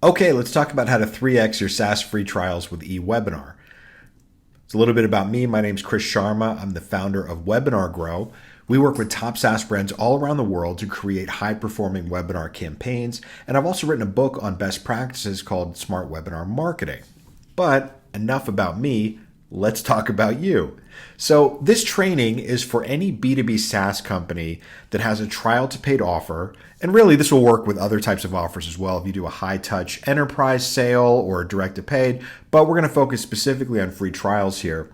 Okay, let's talk about how to 3x your SaaS free trials with eWebinar. It's a little bit about me. My name's Kris Sharma. I'm the founder of WebinarGrow. We work with top SaaS brands all around the world to create high-performing webinar campaigns, and I've also written a book on best practices called Smart Webinar Marketing. But enough about me. Let's talk about you. So this training is for any B2B SaaS company that has a trial to paid offer. And really, this will work with other types of offers as well if you do a high touch enterprise sale or direct to paid. But we're going to focus specifically on free trials here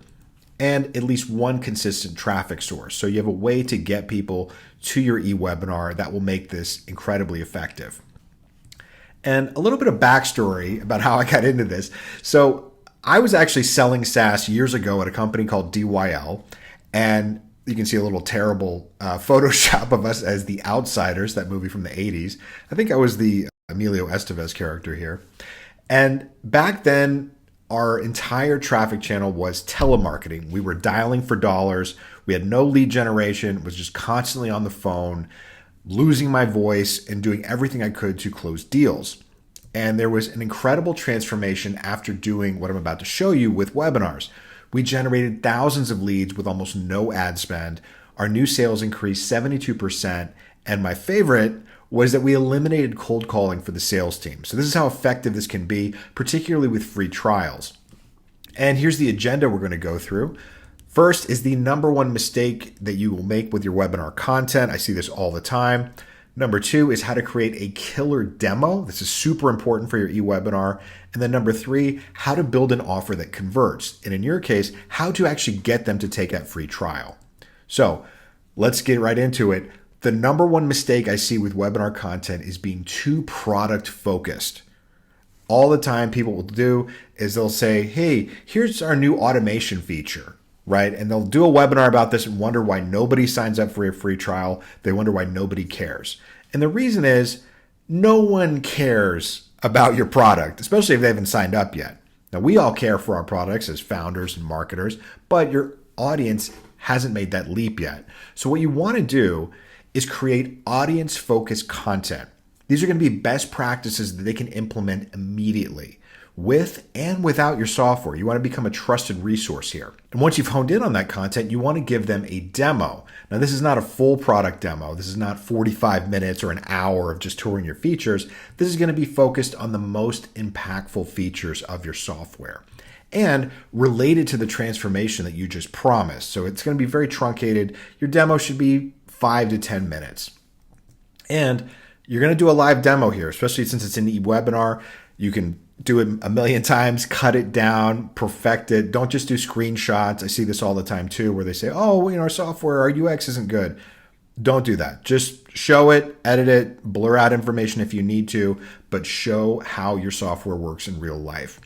and at least one consistent traffic source. So you have a way to get people to your eWebinar that will make this incredibly effective. And a little bit of backstory about how I got into this. So I was actually selling SaaS years ago at a company called DYL, and you can see a little terrible Photoshop of us as the Outsiders, that movie from the 80s. I think I was the Emilio Estevez character here. And back then, our entire traffic channel was telemarketing. We were dialing for dollars. We had no lead generation, was just constantly on the phone, losing my voice and doing everything I could to close deals. And there was an incredible transformation after doing what I'm about to show you with webinars. We generated thousands of leads with almost no ad spend. Our new sales increased 72%. And my favorite was that we eliminated cold calling for the sales team. So this is how effective this can be, particularly with free trials. And here's the agenda we're going to go through. First is the number one mistake that you will make with your webinar content. I see this all the time. Number two is how to create a killer demo. This is super important for your eWebinar. And then number three, how to build an offer that converts. And in your case, how to actually get them to take that free trial. So let's get right into it. The number one mistake I see with webinar content is being too product focused. All the time people will do is they'll say, hey, here's our new automation feature. Right? And they'll do a webinar about this and wonder why nobody signs up for a free trial. They wonder why nobody cares. And the reason is no one cares about your product, especially if they haven't signed up yet. Now, we all care for our products as founders and marketers, but your audience hasn't made that leap yet. So what you want to do is create audience-focused content. These are going to be best practices that they can implement immediately, with and without your software. You want to become a trusted resource here. And once you've honed in on that content, you want to give them a demo. Now, this is not a full product demo. This is not 45 minutes or an hour of just touring your features. This is going to be focused on the most impactful features of your software and related to the transformation that you just promised. So it's going to be very truncated. Your demo should be 5 to 10 minutes. And you're going to do a live demo here, especially since it's an eWebinar. You can do it a million times, cut it down, perfect it. Don't just do screenshots. I see this all the time too, where they say, oh, our software, our UX isn't good. Don't do that. Just show it, edit it, blur out information if you need to, but show how your software works in real life.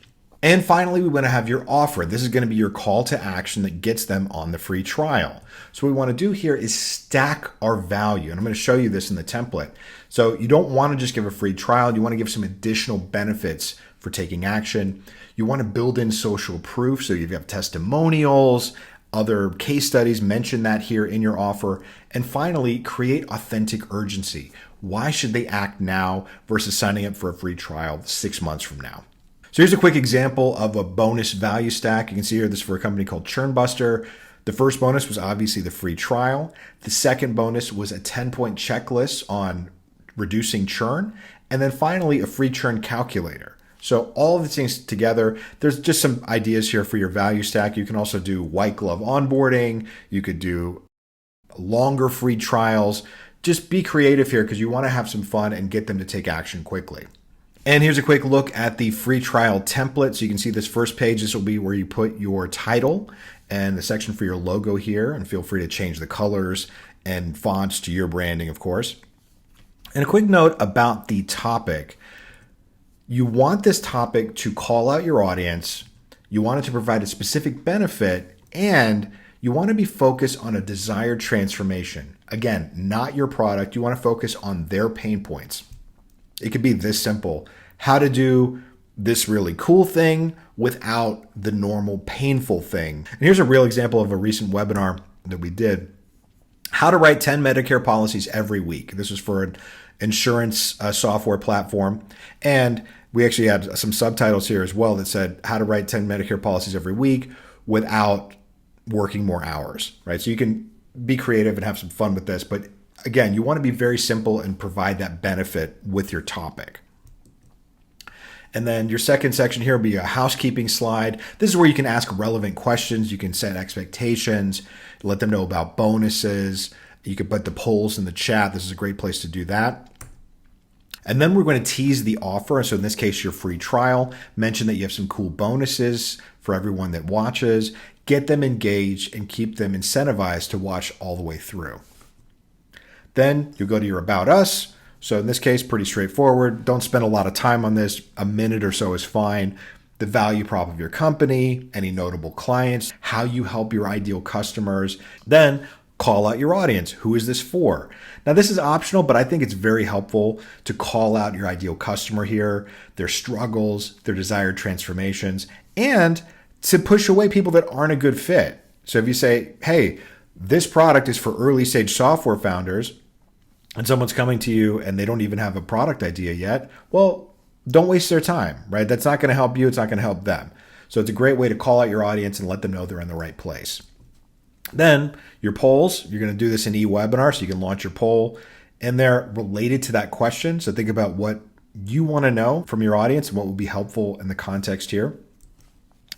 And finally, we want to have your offer. This is going to be your call to action that gets them on the free trial. So what we want to do here is stack our value. And I'm going to show you this in the template. So you don't want to just give a free trial. You want to give some additional benefits for taking action. You want to build in social proof. So you have testimonials, other case studies, mention that here in your offer. And finally, create authentic urgency. Why should they act now versus signing up for a free trial 6 months from now? So here's a quick example of a bonus value stack. You can see here this is for a company called Churn. The first bonus was obviously the free trial. The second bonus was a 10-point checklist on reducing churn. And then finally, a free churn calculator. So all of these things together, there's just some ideas here for your value stack. You can also do white glove onboarding. You could do longer free trials. Just be creative here because you want to have some fun and get them to take action quickly. And here's a quick look at the free trial template. So you can see this first page. This will be where you put your title and the section for your logo here. And feel free to change the colors and fonts to your branding, of course. And a quick note about the topic. You want this topic to call out your audience. You want it to provide a specific benefit, and you want to be focused on a desired transformation. Again, not your product. You want to focus on their pain points. It could be this simple: how to do this really cool thing without the normal painful thing. And here's a real example of a recent webinar that we did. How to write 10 Medicare policies every week. This was for an insurance software platform. And We actually had some subtitles here as well that said how to write 10 Medicare policies every week without working more hours, right? So you can be creative and have some fun with this. But again, you want to be very simple and provide that benefit with your topic. And then your second section here will be a housekeeping slide. This is where you can ask relevant questions. You can set expectations, let them know about bonuses. You can put the polls in the chat. This is a great place to do that. And then we're going to tease the offer. So in this case, your free trial. Mention that you have some cool bonuses for everyone that watches. Get them engaged and keep them incentivized to watch all the way through. Then you'll go to your About Us. So in this case, pretty straightforward. Don't spend a lot of time on this. A minute or so is fine. The value prop of your company, any notable clients, how you help your ideal customers. Then call out your audience. Who is this for? Now, this is optional, but I think it's very helpful to call out your ideal customer here, their struggles, their desired transformations, and to push away people that aren't a good fit. So if you say, hey, this product is for early stage software founders, and someone's coming to you and they don't even have a product idea yet, well, don't waste their time, right? That's not going to help you. It's not going to help them. So it's a great way to call out your audience and let them know they're in the right place. Then your polls, you're going to do this in eWebinar, so you can launch your poll and they're related to that question. So think about what you want to know from your audience and what would be helpful in the context here.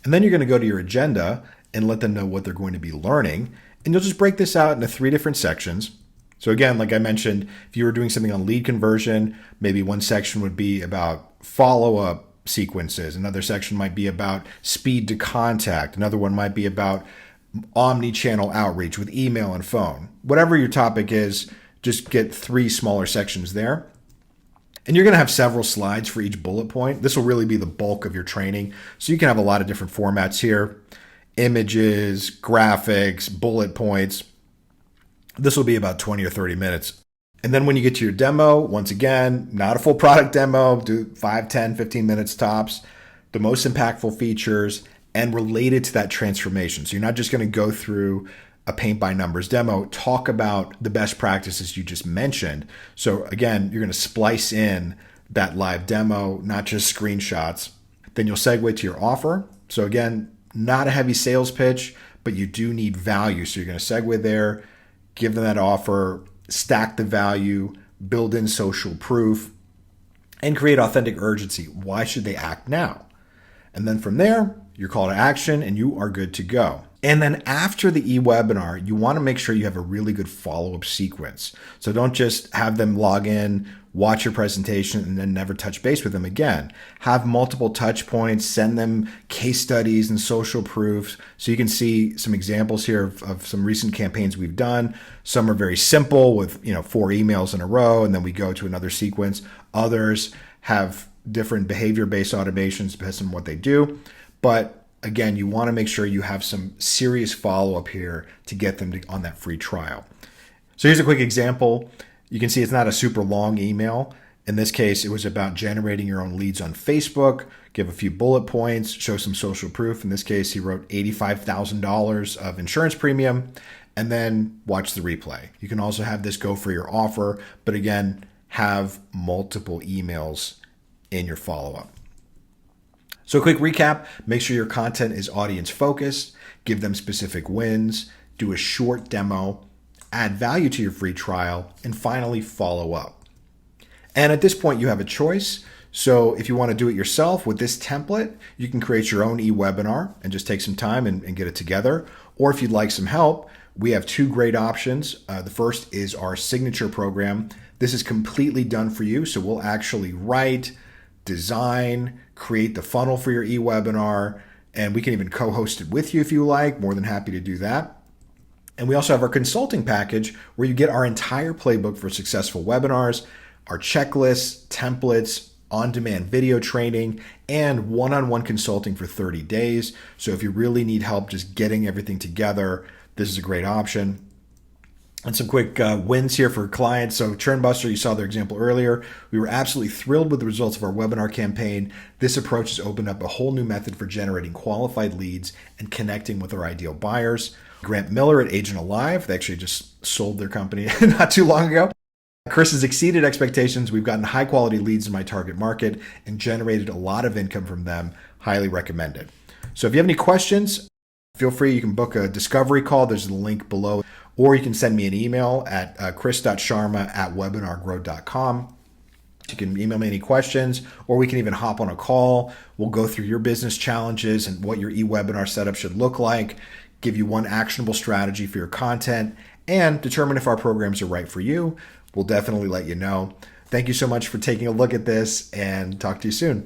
And then you're going to go to your agenda and let them know what they're going to be learning. And you'll just break this out into 3 different sections. So again, like I mentioned, if you were doing something on lead conversion, maybe one section would be about follow-up sequences. Another section might be about speed to contact. Another one might be about omni-channel outreach with email and phone. Whatever your topic is, just get 3 smaller sections there. And you're going to have several slides for each bullet point. This will really be the bulk of your training. So you can have a lot of different formats here. Images, graphics, bullet points. This will be about 20 or 30 minutes. And then when you get to your demo, once again, not a full product demo, do 5, 10, 15 minutes tops, the most impactful features and related to that transformation. So you're not just going to go through a paint by numbers demo, talk about the best practices you just mentioned. So again, you're going to splice in that live demo, not just screenshots. Then you'll segue to your offer. So again, not a heavy sales pitch, but you do need value. So you're going to segue there, give them that offer, stack the value, build in social proof, and create authentic urgency. Why should they act now? And then from there, your call to action, and you are good to go. And then after the eWebinar, you want to make sure you have a really good follow-up sequence. So don't just have them log in, watch your presentation, and then never touch base with them again. Have multiple touch points, send them case studies and social proofs. So you can see some examples here of some recent campaigns we've done. Some are very simple with 4 emails in a row, and then we go to another sequence. Others have different behavior-based automations depending on what they do. But again, you want to make sure you have some serious follow-up here to get them on that free trial. So here's a quick example. You can see it's not a super long email. In this case, it was about generating your own leads on Facebook, give a few bullet points, show some social proof. In this case, he wrote $85,000 of insurance premium, and then watch the replay. You can also have this go for your offer, but again, have multiple emails in your follow-up. So a quick recap, make sure your content is audience focused, give them specific wins, do a short demo, add value to your free trial, and finally follow up. And at this point, you have a choice. So if you want to do it yourself with this template, you can create your own eWebinar and just take some time and get it together. Or if you'd like some help, we have 2 great options. The first is our signature program. This is completely done for you. So we'll actually write, design, create the funnel for your eWebinar, and we can even co-host it with you if you like. More than happy to do that. And we also have our consulting package where you get our entire playbook for successful webinars, our checklists, templates, on-demand video training, and one-on-one consulting for 30 days. So if you really need help just getting everything together, this is a great option. And some quick wins here for clients. So Churn Buster, you saw their example earlier. We were absolutely thrilled with the results of our webinar campaign. This approach has opened up a whole new method for generating qualified leads and connecting with our ideal buyers. Grant Miller at Agent Alive, they actually just sold their company not too long ago. Kris has exceeded expectations. We've gotten high quality leads in my target market and generated a lot of income from them. Highly recommended. So if you have any questions, feel free. You can book a discovery call. There's a link below. Or you can send me an email at kris.sharma@webinargrow.com. You can email me any questions, or we can even hop on a call. We'll go through your business challenges and what your eWebinar setup should look like, give you one actionable strategy for your content, and determine if our programs are right for you. We'll definitely let you know. Thank you so much for taking a look at this, and talk to you soon.